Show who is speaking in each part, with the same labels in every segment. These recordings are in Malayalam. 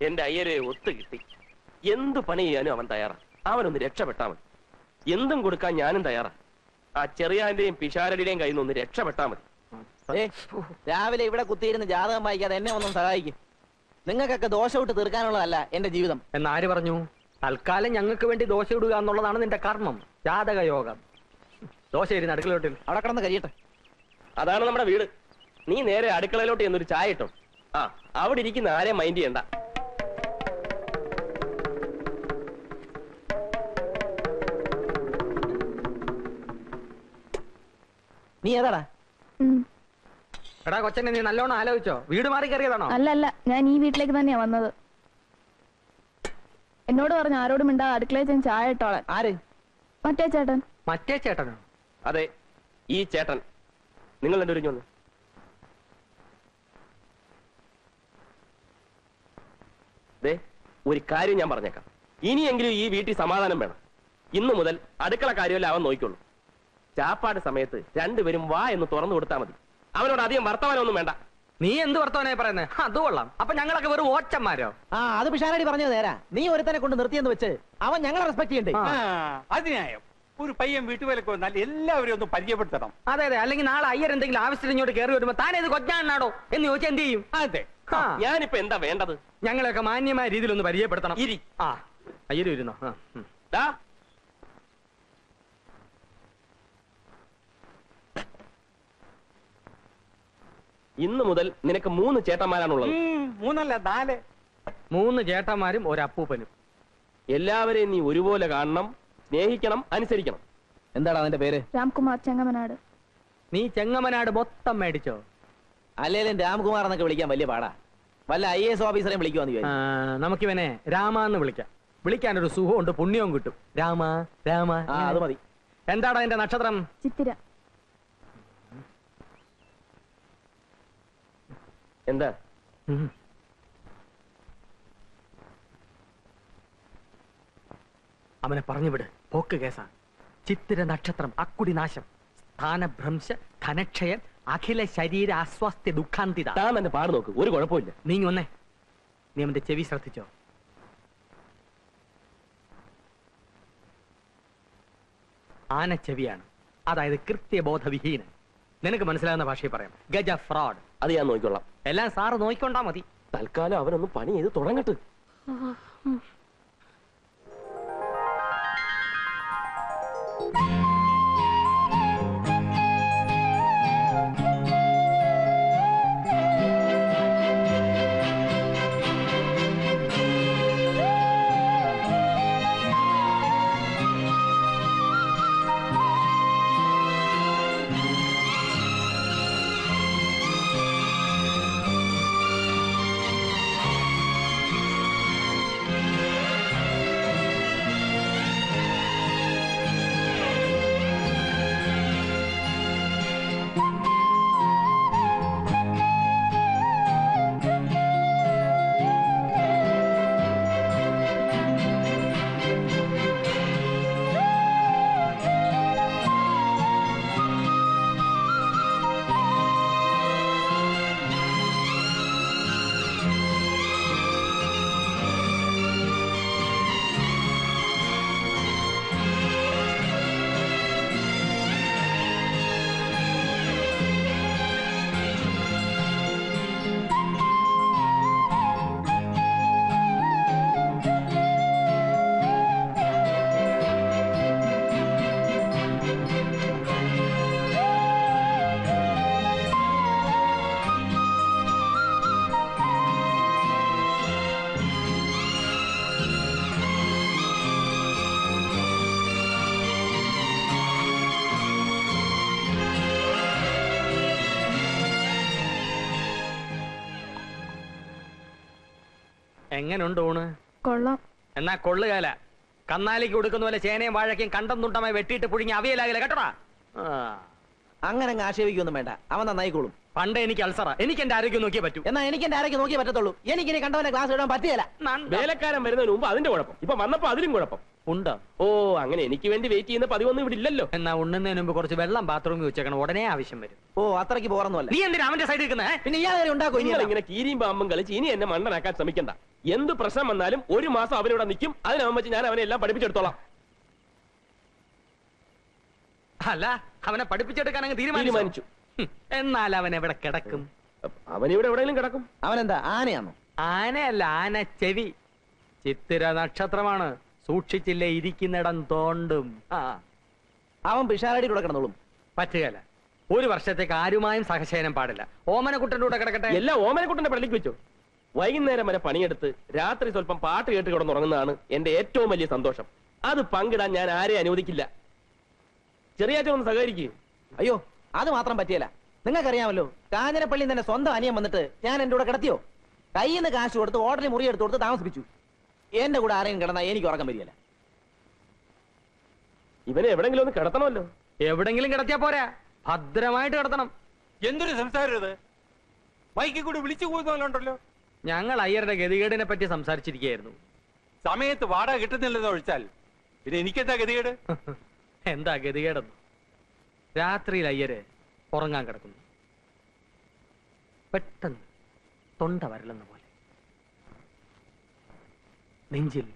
Speaker 1: എന്റെ അയ്യരെ ഒത്തു കിട്ടി. എന്ത് പണി ചെയ്യാനും അവൻ തയ്യാറാ. അവനൊന്ന് രക്ഷപ്പെട്ടാ മതി. എന്തും കൊടുക്കാൻ ഞാനും തയ്യാറാ. ആ ചെറിയാന്റെയും പിഷാരടിയുടെയും കയ്യിൽ നിന്ന് ഒന്ന് രക്ഷപ്പെട്ടാ മതി.
Speaker 2: രാവിലെ ഇവിടെ കുത്തിയിരുന്ന് ജാതകം വായിക്കാതെ എന്നെ ഒന്നും സഹായിക്കും. നിങ്ങൾക്കൊക്കെ ദോശ വിട്ട് തീർക്കാനുള്ളതല്ല എന്റെ ജീവിതം.
Speaker 3: എന്നാര് പറഞ്ഞു? തൽക്കാലം ഞങ്ങൾക്ക് വേണ്ടി ദോശ ഇടുക എന്നുള്ളതാണ് നിന്റെ കർമ്മം, ജാതക യോഗം. ദോശ ഇരുന്ന് അടുക്കളയോട്ടിൽ
Speaker 2: അവിടെ കിടന്ന് കഴിയട്ടെ.
Speaker 1: അതാണ് നമ്മുടെ വീട്. നീ നേരെ അടുക്കളയിലോട്ട് എന്നൊരു ചായ ഇട്ടോ. ആ, അവിടെ ഇരിക്കുന്ന ആരെയും മൈൻഡ് ചെയ്യണ്ട.
Speaker 2: നീ ഏതാടാ?
Speaker 3: എടാ കൊച്ചനെ, നീ നല്ലോണം ആലോചിച്ചോ? വീട് മാറി കയറിയതാണോ?
Speaker 4: അല്ല, ഞാൻ ഈ വീട്ടിലേക്ക് തന്നെയാ വന്നത്. എന്നോട് പറഞ്ഞു ആരോടും മിണ്ടാ അടുക്കളയിൽ ഞാൻ ചായ ഇട്ടോളാൻ.
Speaker 2: ആര്?
Speaker 4: മറ്റേ ചേട്ടൻ.
Speaker 3: മറ്റേ ചേട്ടനോ?
Speaker 1: അതെ, ഈ ചേട്ടൻ. നിങ്ങൾ എന്റെ ഒരുങ്ങി വന്നു. ഒരു കാര്യം ഞാൻ പറഞ്ഞേക്കാം. ഇനിയെങ്കിലും ഈ വീട്ടിൽ സമാധാനം വേണം. ഇന്നു മുതൽ അടുക്കള കാര്യമല്ല അവൻ നോക്കിക്കൊള്ളു. ചാപ്പാട് സമയത്ത് രണ്ടുപേരും വാ എന്ന് തുറന്നു കൊടുത്താൽ മതി. അവനോട് അധികം വർത്തമാനമൊന്നും വേണ്ട.
Speaker 3: നീ എന്ത് വർത്തമാനായി പറയുന്നത്? അത് കൊള്ളാം. അപ്പൊ ഞങ്ങളൊക്കെ വെറും ഓച്ചന്മാരോ?
Speaker 2: അത് പിഷാരടി പറഞ്ഞത് നേരാ. നീ ഒരുത്തനെ കൊണ്ട് നിർത്തിയെന്ന് വെച്ച് അവൻ ഞങ്ങളെ റെസ്പെക്ട് ചെയ്യണ്ടേ?
Speaker 5: അതിനായോ ഒരു പയ്യൻ വീട്ടുവേലക്ക് വന്നാൽ എല്ലാവരും ഒന്ന് പരിചയപ്പെടുത്തണം.
Speaker 3: അതെ അതെ, അല്ലെങ്കിൽ നാളെ അയ്യർ എന്തെങ്കിലും ആവശ്യത്തിന് ഇങ്ങോട്ട് കയറി വരുമ്പോ താനേത് കൊച്ചാണോ എന്ന് ചോദിച്ചാൽ എന്ത് ചെയ്യും?
Speaker 5: അതെ,
Speaker 1: ഞാനിപ്പോ എന്താ വേണ്ടത്?
Speaker 3: ഞങ്ങളെയൊക്കെ മാന്യമായ രീതിയിൽ ഒന്ന് പരിചയപ്പെടുത്തണം. ആ, അയ്യര് ഇരുന്നോ?
Speaker 1: ഇന്നു മുതൽ നിനക്ക് 3 ചേട്ടന്മാരാണുള്ളത്.
Speaker 5: 3 അല്ല 4.
Speaker 3: 3 ചേട്ടന്മാരും ഒരപ്പൂപ്പനും.
Speaker 1: എല്ലാവരെയും നീ ഒരുപോലെ കാണണം, സ്നേഹിക്കണം, അനുസരിക്കണം.
Speaker 2: എന്താണ് അവന്റെ പേര്?
Speaker 4: രാംകുമാർ ചെങ്ങമനാട്.
Speaker 3: നീ ചെങ്ങമനാട് മൊത്തം മേടിച്ചോ?
Speaker 2: അല്ലേലും രാംകുമാർ എന്നൊക്കെ വിളിക്കാൻ വലിയ പാടാ. വല്ല IAS ഓഫീസറെയും വിളിക്കുവാന്ന്.
Speaker 3: നമുക്കിവനെ രാമാന്ന് വിളിക്കാം. വിളിക്കാനൊരു സുഖമുണ്ട്, പുണ്യവും കിട്ടും. രാമ രാമ,
Speaker 2: അത് മതി.
Speaker 3: എന്താടാ എന്റെ നക്ഷത്രം?
Speaker 4: ചിത്തിര.
Speaker 1: എന്താ?
Speaker 3: അവനെ പറഞ്ഞുവിട്, പോക്ക് കേസാ. ചിത്തിര നക്ഷത്രം, അക്കുടി നാശം, സ്ഥാനഭ്രംശ, ധനക്ഷയം, അഖില ശരീര അസ്വാസ്ഥ്യ, ദുഃഖാന്തിത.
Speaker 1: താൻ തന്നെ പാട് നോക്ക്, ഒരു കുഴപ്പമില്ല.
Speaker 3: നീ ഒന്നേ, നീ അവന്റെ ചെവി ശ്രദ്ധിച്ചോ? ആനച്ചെവിയാണ്, അതായത് കൃത്യബോധവിഹീനൻ. നിനക്ക് മനസ്സിലാകുന്ന ഭാഷയിൽ പറയാം, ഗജ ഫ്രോഡ്.
Speaker 1: അത് ഞാൻ നോക്കിക്കൊള്ളാം.
Speaker 3: എല്ലാം സാറ് നോക്കിക്കൊണ്ടാ മതി.
Speaker 1: തൽക്കാലം അവനൊന്ന് പണി ചെയ്ത് തുടങ്ങട്ടെ.
Speaker 3: എങ്ങനുണ്ട് ഊണ്?
Speaker 4: കൊള്ളാം.
Speaker 3: എന്നാ കൊള്ളുകാല. കന്നാലിക്ക് കൊടുക്കുന്ന പോലെ ചേനയും വാഴയ്ക്കും കണ്ടം തുണ്ടമായി വെട്ടിയിട്ട് പുഴുങ്ങി അവിയലാകില്ല കേട്ടോടാ.
Speaker 2: അങ്ങനെ ആക്ഷേപിക്കൊന്നും വേണ്ട, അവൻ നന്നായിക്കോളും.
Speaker 3: പണ്ട് എനിക്ക് അൾസറ, എനിക്ക് എന്റെ ആരോഗ്യം നോക്കിയേ പറ്റൂ.
Speaker 2: എന്നാ എനിക്ക് എന്റെ ആരോഗ്യം നോക്കിയേ പറ്റത്തുള്ളൂ. എനിക്ക് ഇനി കണ്ടവനെ ക്ലാസ് ഇടാൻ പറ്റിയല്ല.
Speaker 1: വേലക്കാരൻ വരുന്നതിന് മുമ്പ് അതിന്റെ കുഴപ്പം, ഇപ്പൊ വന്നപ്പോ അതിലും കുഴപ്പം
Speaker 3: ഉണ്ടോ?
Speaker 1: ഓ, അങ്ങനെ എനിക്ക് വേണ്ടി വെയിറ്റ് ചെയ്യുന്ന പതിവൊന്നും ഇവിടെ ഇല്ലല്ലോ.
Speaker 3: എന്നാ ഉണ്ണുന്നതിന് മുമ്പ് കുറച്ച് വെള്ളം ബാത്റൂമിൽ വെച്ചേക്കണം, ഉടനെ ആവശ്യം വരും.
Speaker 2: ഓ, അത്രയ്ക്ക് പോറൊന്നുമല്ല.
Speaker 3: നീ എന്തിനാ അവന്റെ സൈഡിൽ നിൽക്കുന്നേ?
Speaker 2: പിന്നെ ഇയാൾ ഉണ്ടാക്കും.
Speaker 1: ഇങ്ങനെ കീരിയും പാമ്പും കളിച്ച് ഇനി എന്നെ മണ്ടനാക്കാൻ ശ്രമിക്കണ്ട. എന്ത് പ്രശ്നം വന്നാലും ഒരു മാസം അവനിവിടെ നിൽക്കും. അതിനവൻ വെച്ച് ഞാൻ അവനെ എല്ലാം പഠിപ്പിച്ചെടുത്തോളാം.
Speaker 3: അല്ല, അവനെ പഠിപ്പിച്ചെടുക്കാൻ അങ്ങ്
Speaker 1: തീരുമാനിച്ചു.
Speaker 3: എന്നാൽ അവൻ എവിടെ കിടക്കും?
Speaker 1: അവനിവിടെ എവിടെയെങ്കിലും കിടക്കും.
Speaker 2: അവനെന്താ ആനയാണോ?
Speaker 3: ആനയല്ല, ആന ചെവി. ചിത്തിര നക്ഷത്രമാണ്. സൂക്ഷിച്ചില്ലേ ഇരിക്കുന്നിടം തോണ്ടും.
Speaker 2: അവൻ പിഷാരടിയുടെ കൂടെ കിടന്നോളും.
Speaker 3: പറ്റുകയല്ല. ഒരു വർഷത്തേക്ക് ആരുമായും സഹശയനം പാടില്ല. ഓമനക്കുട്ടന്റെ കൂടെ കിടക്കട്ടെ.
Speaker 1: എല്ലാം ഓമനക്കുട്ടന്റെ പള്ളിക്ക് വെച്ചോ. വൈകുന്നേരം വരെ പണിയെടുത്ത് രാത്രി സ്വല്പം പാട്ട് കേട്ട് കിടന്നുറങ്ങുന്നതാണ് എന്റെ ഏറ്റവും വലിയ സന്തോഷം. അത് പങ്കിടാൻ ഞാൻ ആരെയും അനുവദിക്കില്ല. ചെറിയാച്ചൻ ഒന്ന് സഹകരിക്കും.
Speaker 2: അയ്യോ, അത് മാത്രം പറ്റിയല്ല. നിങ്ങൾക്കറിയാമല്ലോ, കാഞ്ഞിരപ്പള്ളി തന്നെ സ്വന്തം അനിയൻ വന്നിട്ട് ഞാൻ എന്റെ കൂടെ കിടത്തിയോ? കയ്യിൽ നിന്ന് കാശ് കൊടുത്ത് ഹോട്ടലിൽ മുറി എടുത്ത് കൊടുത്ത് താമസിപ്പിച്ചു. എന്റെ കൂടെ ആരെയും കിടന്നാൽ എനിക്ക് ഉറക്കം വരികയല്ല.
Speaker 1: ഇവനെ എവിടെങ്കിലും ഒന്ന് കിടത്തണമല്ലോ.
Speaker 3: എവിടെങ്കിലും കിടത്തിയാ പോരാ, ഭദ്രമായിട്ട് കിടത്തണം.
Speaker 5: എന്തൊരു സംസാരം ഇത്! മൈക്കിൽ കൂടി വിളിച്ചു പോകുന്നല്ലോ.
Speaker 3: ഞങ്ങൾ അയ്യരുടെ ഗതികേടിനെ പറ്റി സംസാരിച്ചിരിക്കുകയായിരുന്നു.
Speaker 5: സമയത്ത് വാടക കിട്ടുന്നില്ലെന്ന് ഒഴിച്ചാൽ പിന്നെ എനിക്കെന്താ ഗതികേട്?
Speaker 3: എന്താ ഗതികേടെന്ന്? രാത്രിയിൽ അയ്യര് ഉറങ്ങാൻ കിടക്കുന്നു. പെട്ടെന്ന് തൊണ്ട വരലെന്ന പോലെ നെഞ്ചിൽ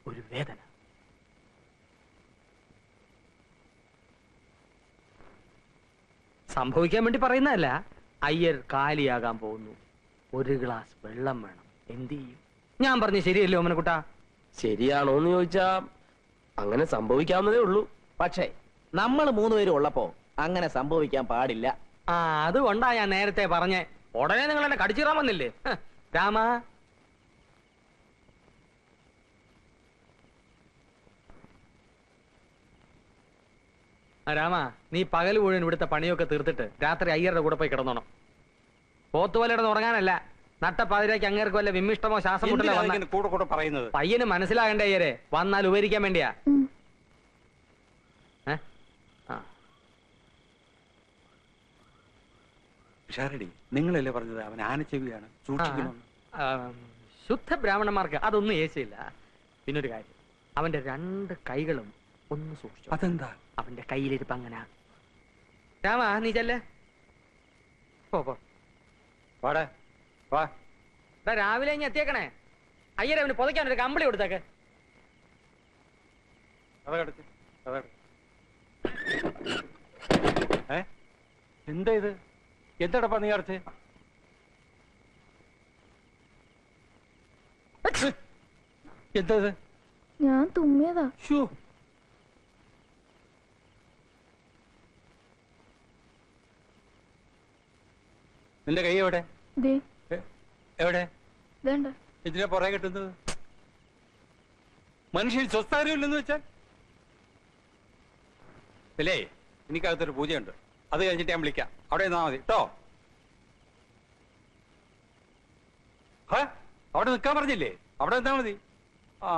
Speaker 3: ഒരു വേദന. സംഭവിക്കാൻ വേണ്ടി പറയുന്നതല്ല. അയ്യർ കാലിയാകാൻ പോകുന്നു. ഒരു ഗ്ലാസ് വെള്ളം വേണം. എന്ത് ചെയ്യും? ഞാൻ പറഞ്ഞു ശരിയല്ലേ ഓമനക്കുട്ടാ?
Speaker 1: ശരിയാണോന്ന് ചോദിച്ചാ അങ്ങനെ സംഭവിക്കാവുന്നതേ ഉള്ളൂ.
Speaker 2: പക്ഷേ നമ്മൾ മൂന്നുപേരും ഉള്ളപ്പോ അങ്ങനെ സംഭവിക്കാൻ പാടില്ല.
Speaker 3: അതുകൊണ്ടാ ഞാൻ നേരത്തെ പറഞ്ഞേ. ഉടനെ നിങ്ങൾ എന്നെ കടിച്ചിറാൻ വന്നില്ലേ? രാമ, രാമ, നീ പകൽ മുഴുവൻ ഇവിടുത്തെ പണിയൊക്കെ തീർത്തിട്ട് രാത്രി അയ്യരുടെ കൂടെ പോയി കിടന്നോണം. പോത്തുപോലെ കിടന്ന് ഉറങ്ങാനല്ല. നട്ടപ്പാതിരാക്ക് അങ്ങേർക്ക് വല്ല വിമ്മിഷ്ടമോ ശ്വാസം മുട്ടലോ
Speaker 5: കൂടെ കൂടെ പറയുന്നത്
Speaker 3: പയ്യന് മനസ്സിലാകണ്ടേ അയ്യരെ? വന്നാൽ ഉപകരിക്കാൻ വേണ്ടിയാ.
Speaker 5: നിങ്ങളല്ലേ പറഞ്ഞത് അവൻ ആനച്ചെവിയാണ്, സൂക്ഷിക്കണം.
Speaker 3: ശുദ്ധ ബ്രാഹ്മണന്മാർക്ക് അതൊന്നും ഏശയില്ല. പിന്നൊരു കാര്യം, അവന്റെ 2 കൈകളും ഒന്ന് സൂക്ഷിച്ചു.
Speaker 5: അതെന്താ?
Speaker 3: അവന്റെ കയ്യിലിരിപ്പ് അങ്ങനെ. രാമ, നീ ചെല്ലേ. പോ.
Speaker 5: വാടാ, വാ.
Speaker 3: രാവിലെ ഇനി എത്തിയേക്കണേ. അയ്യരെ അവന് പുതയ്ക്കാൻ ഒരു കമ്പിളി കൊടുത്തേക്ക്.
Speaker 5: എന്താ ഇത്? എന്താടാ നീ അടച്ച്? എന്താ ഇത്?
Speaker 4: ഞാൻ തുമ്മിയതാ.
Speaker 5: നിന്റെ കൈ എവിടെ? എവിടെ? ഇതിനെ പുറകെ കിട്ടുന്നത്? മനുഷ്യൻ സ്വസ്ഥാനമില്ലെന്ന് വെച്ചാൽ അല്ലേ? എനിക്കകത്തൊരു പൂജയുണ്ട്, അത് കഴിഞ്ഞിട്ട് ഞാൻ വിളിക്കാം. അവിടെ നിന്നാ മതി കേട്ടോ. അവിടെ നിൽക്കാൻ പറഞ്ഞില്ലേ? അവിടെ നിന്നാ മതി. ആ,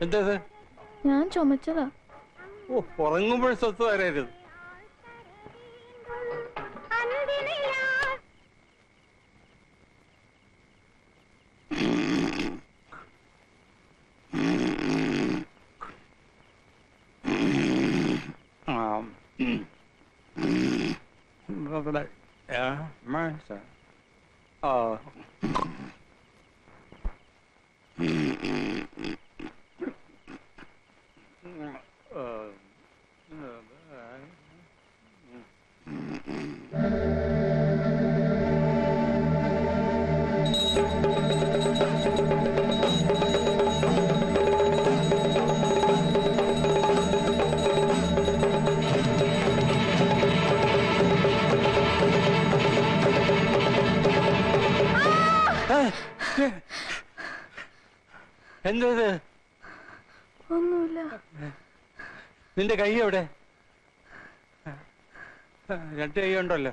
Speaker 5: എന്താ?
Speaker 4: ഞാൻ ചുമച്ചതാ.
Speaker 5: ഓ, ഉറങ്ങുമ്പോഴും സ്വത്ത് തരരുത്. എന്തത്?
Speaker 4: ഒന്നുമില്ല.
Speaker 5: നിന്റെ കൈ എവിടെ? രണ്ട് കൈ ഉണ്ടല്ലോ.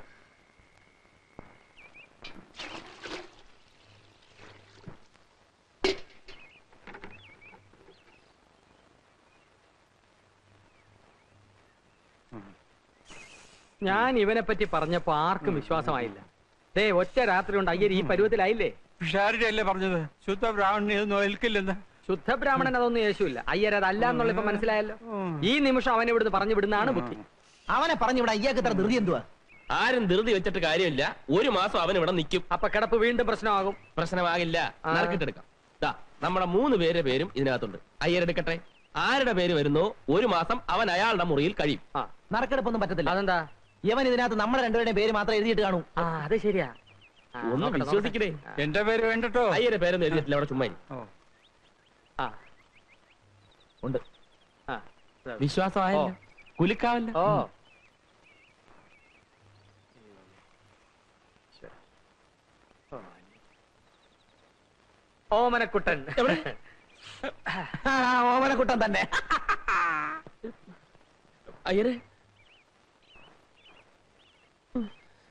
Speaker 3: ഞാൻ ഇവനെ പറ്റി പറഞ്ഞപ്പോ ആർക്കും വിശ്വാസമായില്ല. ദേ ഒറ്റ രാത്രി കൊണ്ട് അയ്യർ ഈ പരുവത്തിലായില്ലേ?
Speaker 5: പിഷാരുടെ അല്ലേ പറഞ്ഞത് ശുദ്ധ ബ്രാഹ്മണനെ ഒന്നും ഏൽക്കില്ലെന്ന്?
Speaker 3: ശുദ്ധ ബ്രാഹ്മണൻ അതൊന്നും യേശുവില്ല. അയ്യർ അതല്ല എന്നുള്ള ഇപ്പൊ മനസ്സിലായല്ലോ. ഈ നിമിഷം അവനെ ഇവിടുന്ന് പറഞ്ഞു വിടുന്നതാണ് ബുദ്ധി.
Speaker 2: അവനെ പറഞ്ഞു ഇവിടെ അയ്യാക്ക് ഇത്ര ധൃതി എന്തുവാ?
Speaker 1: ആരും ധൃതി വെച്ചിട്ട് കാര്യമില്ല. ഒരു മാസം അവൻ ഇവിടെ നിൽക്കും.
Speaker 3: അപ്പൊ കിടപ്പ് വീണ്ടും പ്രശ്നമാകും.
Speaker 1: പ്രശ്നമാകില്ല. നറുക്കിട്ടെടുക്കാം. ദാ നമ്മുടെ 3 പേരുടെ പേരും ഇതിനകത്തുണ്ട്. അയ്യരെടുക്കട്ടെ. ആരുടെ പേര് വരുന്നോ ഒരു മാസം അവൻ അയാളുടെ മുറിയിൽ കഴിയും.
Speaker 2: നറുക്കെടുപ്പൊന്നും പറ്റത്തില്ല.
Speaker 3: അതെന്താ?
Speaker 2: ഇവൻ ഇതിനകത്ത് നമ്മുടെ രണ്ടുപേരുടെയും പേര് മാത്രം എഴുതിയിട്ട് കാണൂ.
Speaker 3: ആ അത് ശരിയാ.
Speaker 1: ഒന്ന് വിശ്വസിക്കണേ.
Speaker 5: എന്റെ പേര് വേണ്ടട്ടോ.
Speaker 1: അയ്യരുടെ പേരൊന്നും എഴുതിയിട്ടില്ല. അവിടെ ചുമ്മാ ഇരി.
Speaker 3: ആ
Speaker 2: ഉണ്ട്.
Speaker 3: ആ
Speaker 1: വിശ്വാസമായല്ലോ. കുലുക്കാവല്ലോ.
Speaker 3: ഓ ഓമനക്കുട്ടൻ.
Speaker 2: ഓമനക്കുട്ടൻ തന്നെ.
Speaker 1: അയ്യരെ